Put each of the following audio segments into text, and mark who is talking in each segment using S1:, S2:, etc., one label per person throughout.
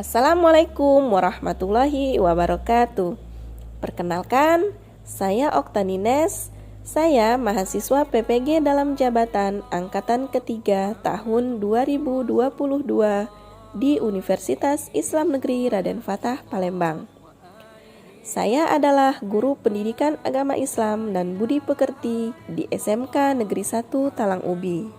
S1: Assalamualaikum warahmatullahi wabarakatuh. Perkenalkan, saya Oktanines. Saya mahasiswa PPG dalam jabatan Angkatan Ketiga tahun 2022 di Universitas Islam Negeri Raden Fatah, Palembang. Saya adalah guru pendidikan agama Islam dan budi pekerti di SMK Negeri 1 Talang Ubi.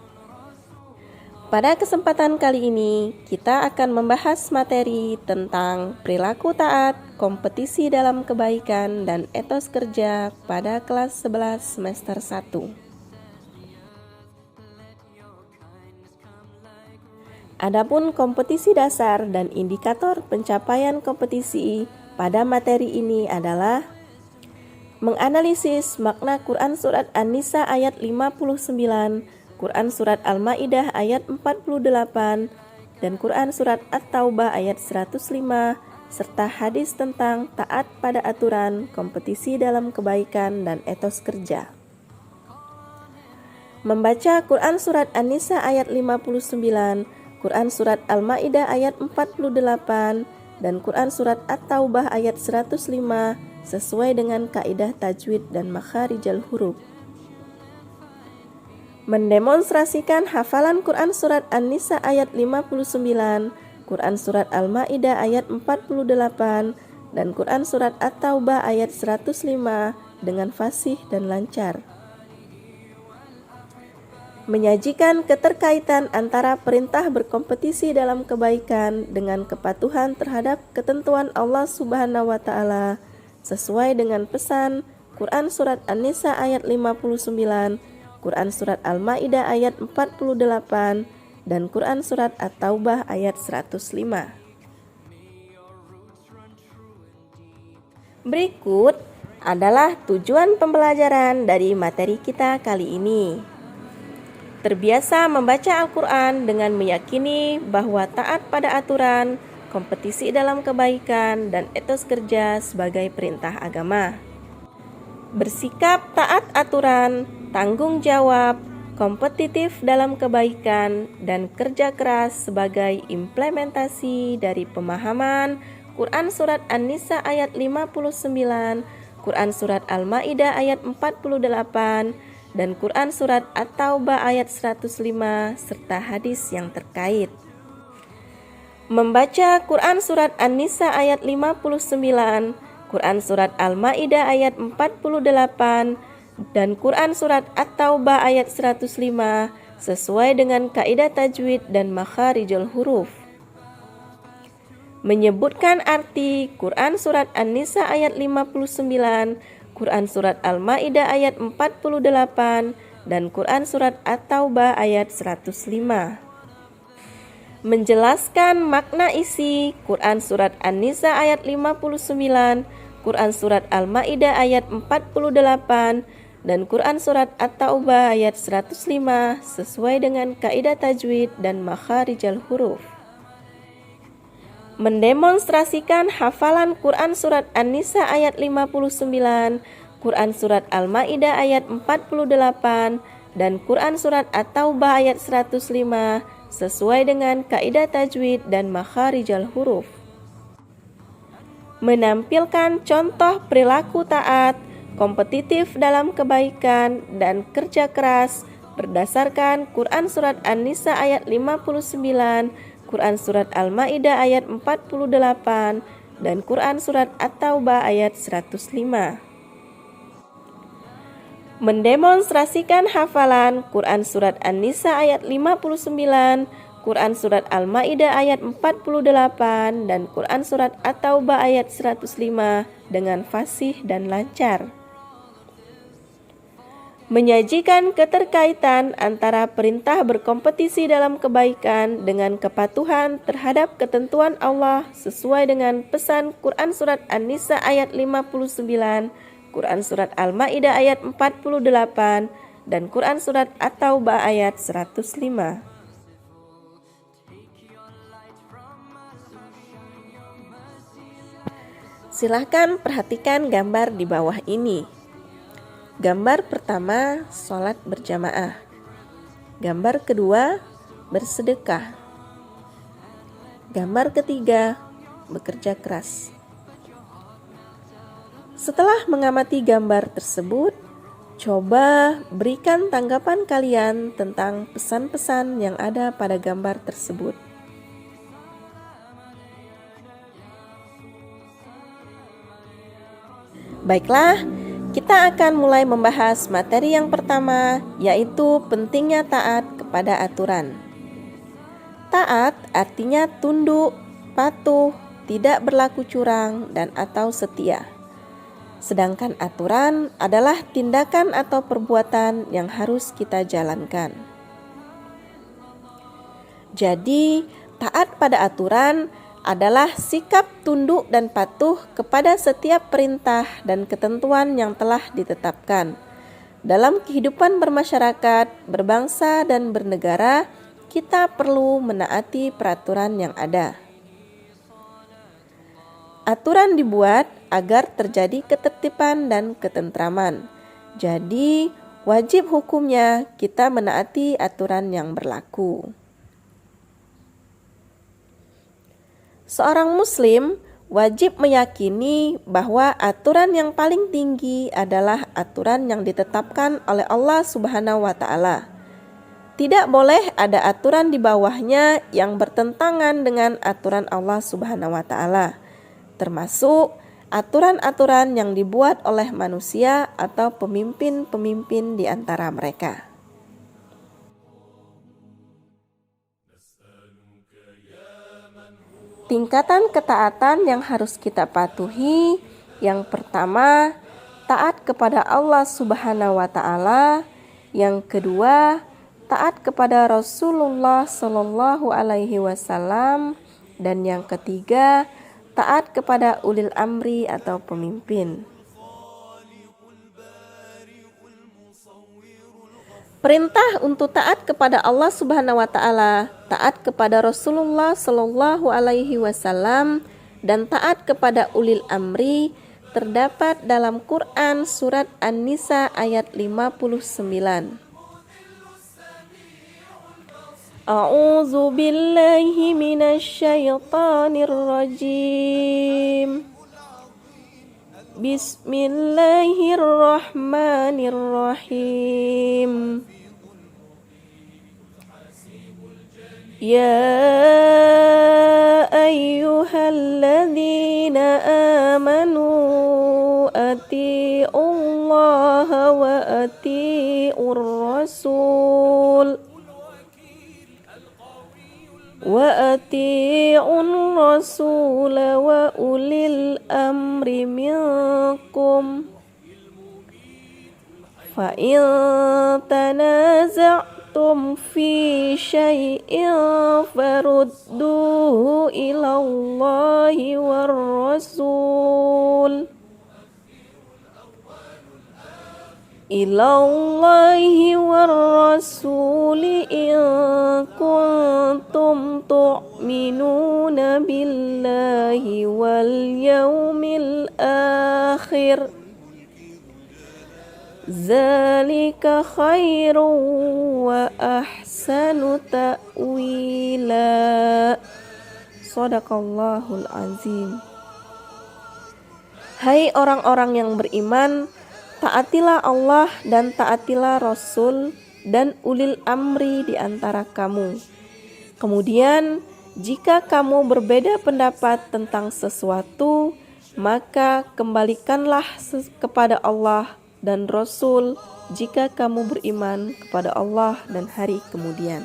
S1: Pada kesempatan kali ini, kita akan membahas materi tentang perilaku taat, kompetisi dalam kebaikan, dan etos kerja pada kelas 11 semester 1. Adapun kompetisi dasar dan indikator pencapaian kompetisi pada materi ini adalah menganalisis makna Quran Surat An-Nisa ayat 59, Quran Surat Al-Ma'idah ayat 48, dan Quran Surat At-Taubah ayat 105, serta hadis tentang taat pada aturan, kompetisi dalam kebaikan, dan etos kerja. Membaca Quran Surat An-Nisa ayat 59, Quran Surat Al-Ma'idah ayat 48, dan Quran Surat At-Taubah ayat 105 sesuai dengan kaidah tajwid dan makharijal huruf. Mendemonstrasikan hafalan Quran Surat An-Nisa ayat 59, Quran Surat Al-Ma'idah ayat 48, dan Quran Surat At-Taubah ayat 105 dengan fasih dan lancar. Menyajikan keterkaitan antara perintah berkompetisi dalam kebaikan dengan kepatuhan terhadap ketentuan Allah Subhanahu wa Ta'ala sesuai dengan pesan Quran Surat An-Nisa ayat 59, Quran Surat Al-Ma'idah ayat 48, dan Quran Surat At-Taubah ayat 105. Berikut adalah tujuan pembelajaran dari materi kita kali ini. Terbiasa membaca Al-Quran dengan meyakini bahwa taat pada aturan, kompetisi dalam kebaikan, dan etos kerja sebagai perintah agama. Bersikap taat aturan, tanggung jawab, kompetitif dalam kebaikan, dan kerja keras sebagai implementasi dari pemahaman Quran Surat An-Nisa ayat 59, Quran Surat Al-Ma'idah ayat 48, dan Quran Surat At-Taubah ayat 105, serta hadis yang terkait. Membaca Quran Surat An-Nisa ayat 59, Quran Surat Al-Ma'idah ayat 48, dan Quran Surat At-Taubah ayat 105 sesuai dengan kaidah tajwid dan makharijul huruf. Menyebutkan arti Quran Surat An-Nisa ayat 59, Quran Surat Al-Ma'idah ayat 48, dan Quran Surat At-Taubah ayat 105. Menjelaskan makna isi Quran Surat An-Nisa ayat 59, Quran Surat Al-Ma'idah ayat 48, dan Quran Surat At-Taubah ayat 105 sesuai dengan kaidah tajwid dan makharijal huruf. Mendemonstrasikan hafalan Quran Surat An-Nisa ayat 59, Quran Surat Al-Ma'idah ayat 48, dan Quran Surat At-Taubah ayat 105 sesuai dengan kaidah tajwid dan makharijal huruf. Menampilkan contoh perilaku taat, kompetitif dalam kebaikan, dan kerja keras berdasarkan Quran Surat An-Nisa ayat 59, Quran Surat Al-Ma'idah ayat 48, dan Quran Surat At-Taubah ayat 105. Mendemonstrasikan hafalan Quran Surat An-Nisa ayat 59, Quran Surat Al-Ma'idah ayat 48, dan Quran Surat At-Taubah ayat 105 dengan fasih dan lancar. Menyajikan keterkaitan antara perintah berkompetisi dalam kebaikan dengan kepatuhan terhadap ketentuan Allah sesuai dengan pesan Quran Surat An-Nisa ayat 59, Quran Surat Al-Ma'idah ayat 48, dan Quran Surat At-Taubah ayat 105. Silahkan perhatikan gambar di bawah ini. Gambar pertama, sholat berjamaah. Gambar kedua, bersedekah. Gambar ketiga, bekerja keras. Setelah mengamati gambar tersebut, coba berikan tanggapan kalian tentang pesan-pesan yang ada pada gambar tersebut. Baiklah, kita akan mulai membahas materi yang pertama, yaitu pentingnya taat kepada aturan. Taat artinya tunduk, patuh, tidak berlaku curang, dan atau setia. Sedangkan aturan adalah tindakan atau perbuatan yang harus kita jalankan. Jadi, taat pada aturan adalah sikap tunduk dan patuh kepada setiap perintah dan ketentuan yang telah ditetapkan. Dalam kehidupan bermasyarakat, berbangsa, dan bernegara, kita perlu menaati peraturan yang ada. Aturan dibuat agar terjadi ketertiban dan ketentraman. Jadi, wajib hukumnya kita menaati aturan yang berlaku. Seorang muslim wajib meyakini bahwa aturan yang paling tinggi adalah aturan yang ditetapkan oleh Allah Subhanahu wa Ta'ala. Tidak boleh ada aturan di bawahnya yang bertentangan dengan aturan Allah Subhanahu wa Ta'ala, termasuk aturan-aturan yang dibuat oleh manusia atau pemimpin-pemimpin di antara mereka. Tingkatan ketaatan yang harus kita patuhi, yang pertama, taat kepada Allah Subhanahu wa Ta'ala. Yang kedua, taat kepada Rasulullah Shallallahu Alaihi Wasallam, dan yang ketiga, taat kepada ulil amri atau pemimpin. Perintah untuk taat kepada Allah Subhanahu wa Ta'ala, taat kepada Rasulullah Shallallahu Alaihi Wasallam, dan taat kepada ulil amri terdapat dalam Quran surat An-Nisa ayat 59. A'udzu billahi minasyaitonir rajim. Bismillahirrahmanirrahim. Ya ayyuhalladzina amanu atii'ullaha wa atii'ur rasul wa atii'un rasul wa ulil amri minkum fa in tanaza'tum fi syai'in farudduhu ilallahi war rasul ilallahi war rasuli in kuntum tu'minuna billahi wal yawmil akhir zalika khairun wa ahsanu ta'wila. Shadaqallahul azim. Hai orang-orang yang beriman, taatilah Allah dan taatilah Rasul dan ulil amri di antara kamu. Kemudian, jika kamu berbeda pendapat tentang sesuatu, maka kembalikanlah kepada Allah dan Rasul jika kamu beriman kepada Allah dan hari kemudian.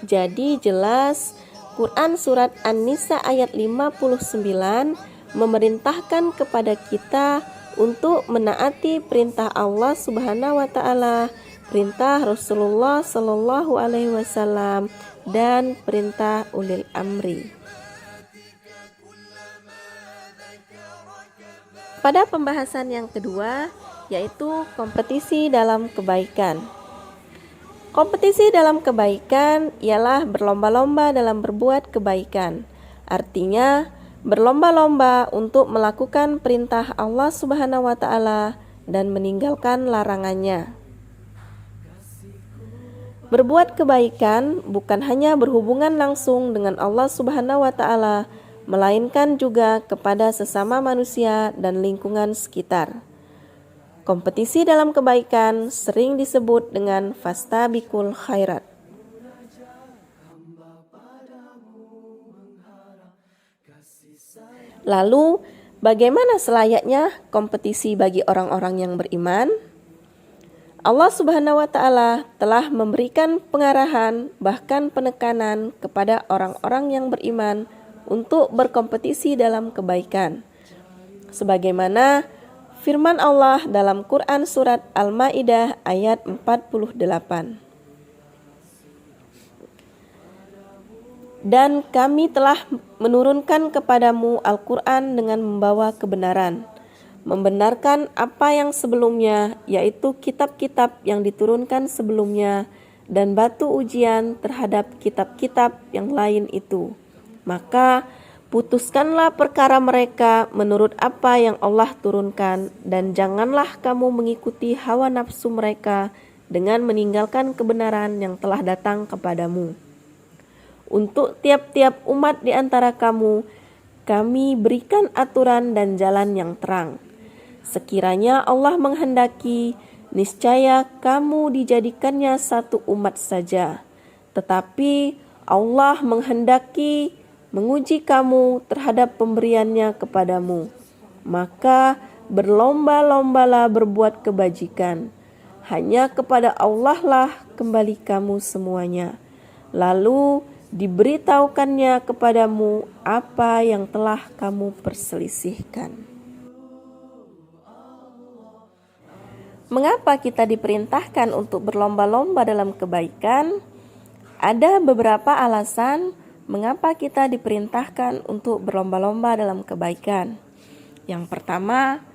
S1: Jadi jelas, Quran surat An-Nisa ayat 59 memerintahkan kepada kita untuk menaati perintah Allah Subhanahu wa Ta'ala, perintah Rasulullah Sallallahu Alaihi Wasallam, dan perintah ulil amri. Pada pembahasan yang kedua, yaitu kompetisi dalam kebaikan. Kompetisi dalam kebaikan ialah berlomba-lomba dalam berbuat kebaikan. Artinya, berlomba-lomba untuk melakukan perintah Allah Subhanahu wa Ta'ala dan meninggalkan larangannya. Berbuat kebaikan bukan hanya berhubungan langsung dengan Allah Subhanahu wa Ta'ala, melainkan juga kepada sesama manusia dan lingkungan sekitar. Kompetisi dalam kebaikan sering disebut dengan fastabiqul khairat. Lalu, bagaimana selayaknya kompetisi bagi orang-orang yang beriman? Allah Subhanahu wa Ta'ala telah memberikan pengarahan, bahkan penekanan kepada orang-orang yang beriman untuk berkompetisi dalam kebaikan. Sebagaimana firman Allah dalam Quran surat Al-Maidah ayat 48. Dan kami telah menurunkan kepadamu Al-Quran dengan membawa kebenaran, membenarkan apa yang sebelumnya, yaitu kitab-kitab yang diturunkan sebelumnya, dan batu ujian terhadap kitab-kitab yang lain itu. Maka putuskanlah perkara mereka menurut apa yang Allah turunkan, dan janganlah kamu mengikuti hawa nafsu mereka dengan meninggalkan kebenaran yang telah datang kepadamu. Untuk tiap-tiap umat di antara kamu, kami berikan aturan dan jalan yang terang. Sekiranya Allah menghendaki, niscaya kamu dijadikannya satu umat saja. Tetapi Allah menghendaki menguji kamu terhadap pemberiannya kepadamu. Maka berlomba-lombalah berbuat kebajikan. Hanya kepada Allah lah kembali kamu semuanya. Lalu diberitahukannya kepadamu apa yang telah kamu perselisihkan. Mengapa kita diperintahkan untuk berlomba-lomba dalam kebaikan? Ada beberapa alasan mengapa kita diperintahkan untuk berlomba-lomba dalam kebaikan. Yang pertama,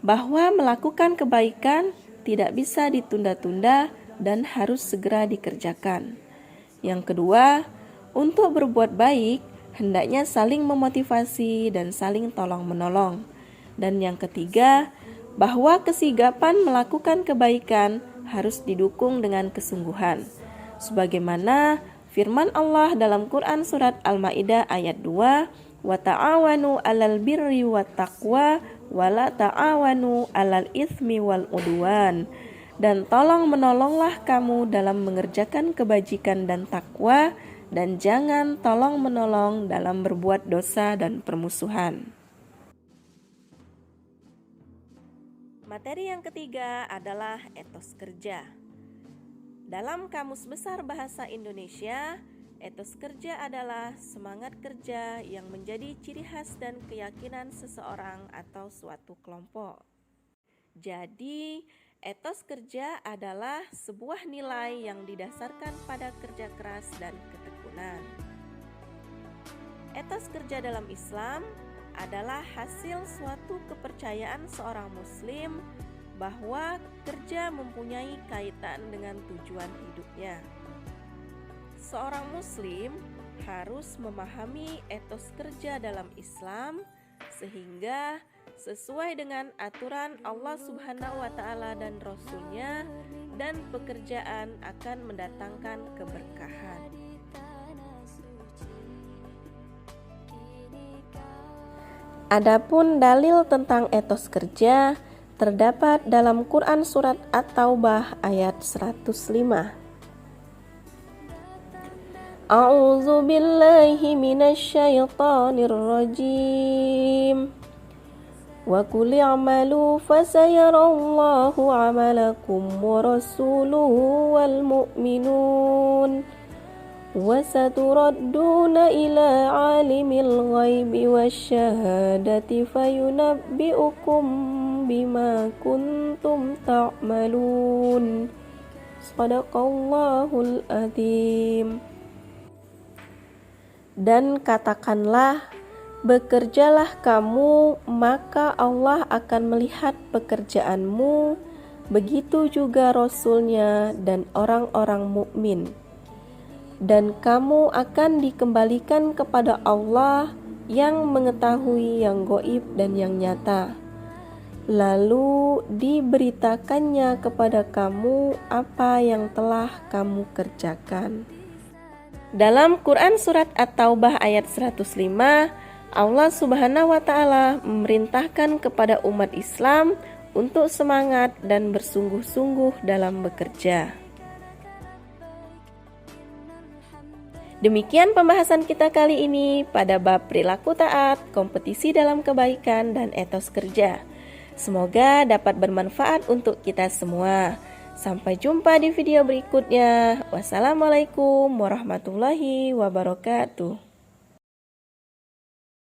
S1: bahwa melakukan kebaikan tidak bisa ditunda-tunda dan harus segera dikerjakan. Yang kedua, untuk berbuat baik hendaknya saling memotivasi dan saling tolong-menolong. Dan yang ketiga, bahwa kesigapan melakukan kebaikan harus didukung dengan kesungguhan. Sebagaimana firman Allah dalam Quran surat Al-Maidah ayat 2, "Wa ta'awanu 'alal birri wat taqwa wa la ta'awanu 'alal itsmi wal udwan." Dan tolong menolonglah kamu dalam mengerjakan kebajikan dan takwa, dan jangan tolong menolong dalam berbuat dosa dan permusuhan. Materi yang ketiga adalah etos kerja. Dalam Kamus Besar Bahasa Indonesia, etos kerja adalah semangat kerja yang menjadi ciri khas dan keyakinan seseorang atau suatu kelompok. Jadi, etos kerja adalah sebuah nilai yang didasarkan pada kerja keras dan ketekunan. Etos kerja dalam Islam adalah hasil suatu kepercayaan seorang muslim bahwa kerja mempunyai kaitan dengan tujuan hidupnya. Seorang muslim harus memahami etos kerja dalam Islam sehingga sesuai dengan aturan Allah Subhanahu wa Ta'ala dan Rasul-Nya, dan pekerjaan akan mendatangkan keberkahan. Adapun dalil tentang etos kerja terdapat dalam Quran surat At-Taubah ayat 105. A'udzu billahi minasyaitonir rajim. Wa qul i'malu fasayarallahu 'amalakum wa rasuluhu wal mu'minun. وَسَتُرَدُّونَ إِلَى عَالِمِ الْغَيْبِ وَالشَّهَادَةِ فَيُنَبِّئُكُم بِمَا كُنتُمْ تَعْمَلُونَ. Shadaqallahul Adzim. Dan katakanlah, bekerjalah kamu, maka Allah akan melihat pekerjaanmu, begitu juga Rasul-Nya dan orang-orang mukmin. Dan kamu akan dikembalikan kepada Allah yang mengetahui yang gaib dan yang nyata. lalu diberitakannya kepada kamu apa yang telah kamu kerjakan. Dalam Quran Surat At-Taubah ayat 105, Allah Subhanahu wa Ta'ala memerintahkan kepada umat Islam untuk semangat dan bersungguh-sungguh dalam bekerja. Demikian pembahasan kita kali ini pada bab perilaku taat, kompetisi dalam kebaikan, dan etos kerja. Semoga dapat bermanfaat untuk kita semua. Sampai jumpa di video berikutnya. Wassalamualaikum warahmatullahi wabarakatuh.